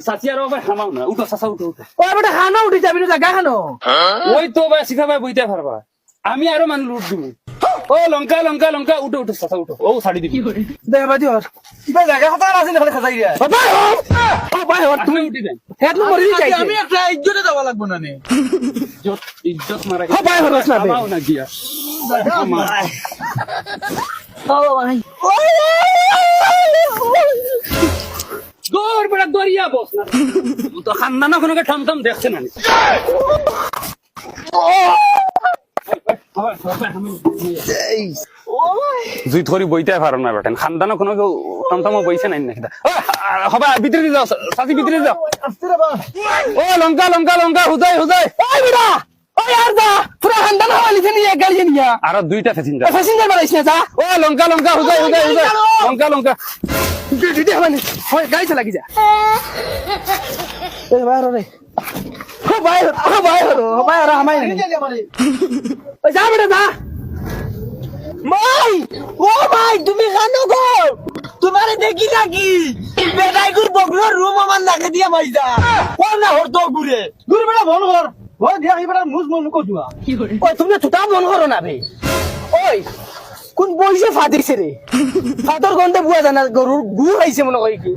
চাচি আর ভাই হামাও না উঠো চাচা উঠো উঠো ও বেটা খানো উঠি যাবি না জায়গা খানো ওই তো ভাই শিখা ভাই বইতে পারবা আমি আরো মানুষ লুট দিব ও লঙ্কা লঙ্কা লঙ্কা উঠো উঠো চাচা উঠো ও ছাড়ি দিবি দেখ বাদি ওর কিবা জায়গা কথা আছে না খাজাই রে ও ভাই ওর তুমি উঠি যাই হেড নো মরি যাই আমি একটা ইজ্জতে যাব লাগবো না নে ইজ্জত মারা ও ভাই হরস না বে হামাও না গিয়া ও ভাই দৌড় বেড়া দরিয়া বস না তো খান্দানা কোনো ঠাম ঠাম দেখছে না জুই ধরি বইতে পারো না বেটেন খান্দানো কোনো কেউ টমটমো বইছে নাই নাকি হবা ভিতরে যাও সাথী ভিতরে যাও ও লঙ্কা লঙ্কা লঙ্কা হুদাই হুদাই ওই বেটা ওই আর যা পুরা খানদান হাওয়ালি থেকে নিয়ে গাড়ি নিয়া আর দুইটা প্যাসেঞ্জার প্যাসেঞ্জার বানাইছ না যা ও লঙ্কা লঙ্কা হুদাই হুদাই হুদাই লঙ্কা লঙ্কা দিদি মানে হয় গাড়ি চালাকি যা এই ভাই রে ও ভাই আর আমায় নাই ওই যা বেটা যা মাই ও মাই তুমি খানো গো তোমারে দেখি নাকি বেটাই গুর বগলোর রুম আমার নাকে দিয়া মাইজা কোন না হর তো গুরে গুর বেটা বন কর ভয় দিয়া এবারে মুজ মন কো দুয়া ওই তুমি তুতা মন করো না বে ওই কোন বইছে ফাদিছে রে ফাদর গন্ধে বুয়া জানা গরুর গু আইছে মনে কই কি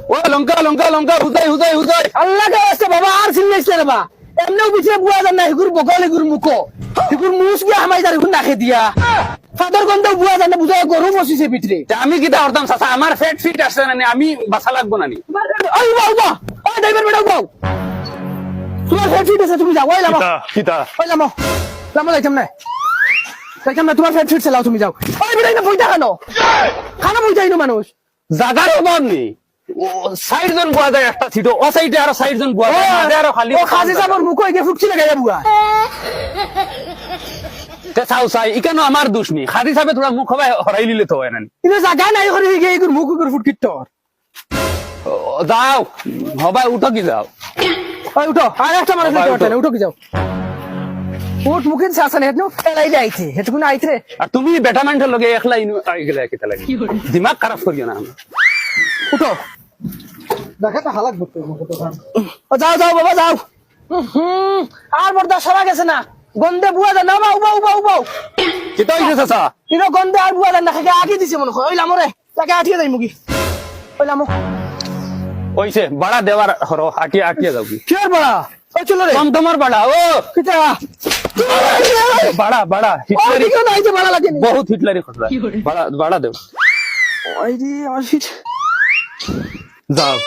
ও লঙ্কা লঙ্কা লঙ্কা হুদাই হুদাই হুদাই আল্লাহ কে আছে বাবা আর সিনলেছ রে বা এমনে বিছে বুয়া জানা হিগুর বগলে গুর মুকো হিগুর মুস গিয়া হামাই দার গুন নাকে দিয়া ফাদর গন্ধে বুয়া জানা বুঝায় গরু বসিছে ভিতরে আমি কি দা হরতাম চাচা আমার ফেট ফিট আসছে না আমি বাসা লাগবো না নি ওই বাবা ওই ড্রাইভার বেটা বাবা তোমার ফেট ফিট আছে তুমি যাও ওই লামা কিতা ওই লামা যাইতাম না তোমার ফেট ফিট চালাও তুমি যাও ওই বেটা না বইটা খানো খানা বই যাইনো মানুষ জাগার অভাব নেই সাইড জন বুয়া যায় একটা ছিল ও সাইডে আরো সাইড জন বুয়া যায় মাঝে আরো খালি ও খাসি সাবর মুখো একে ফুটছি লাগাই বুয়া তে চাও চাই ইকানো আমার দোষ নেই খাদি সাহেব তোরা মুখ হবাই হরাই লিলে তো হয় না ইনো জায়গা নাই করে একে এগুর মুখ করে ফুটকিট তোর যাও হবাই উঠো কি যাও ওই উঠো আর একটা মানুষ বাবা, উঠো উঠো। উঠো কি যাও উঠ মুখেন শাসন হেতনো এলাই যাইছে হেতকুন আইছে আর তুমি বেটা মানুষের লগে একলা ইনু আই গেলে কিতা লাগে দিমাগ খারাপ করিও না উঠো দেখাটা হালাক বলতে মতো ও যাও যাও বাবা যাও আর বড়দা সরা গেছে না গন্ধে বুয়া যা না বাউ বাউ বাউ বাউ কিতা হইছে চাচা ইনো গন্ধে আর বুয়া যা না খাকে আটি দিছে মনে হয় ওই লামরে তাকে আটিয়ে যাই মুগি ওই লামো হইছে বাড়া দেওয়ার হরো আটিয়া আটিয়া যাও কি কের বড়া ওই চলো রে কম তোমার বাড়া ও কিতা বাড়া বাড়া ওই হিটলারি দিকে না আইতে ভালো লাগে বহুত হিটলারি খটরা বাড়া বাড়া দেও ওই রে আমার ফিট যাও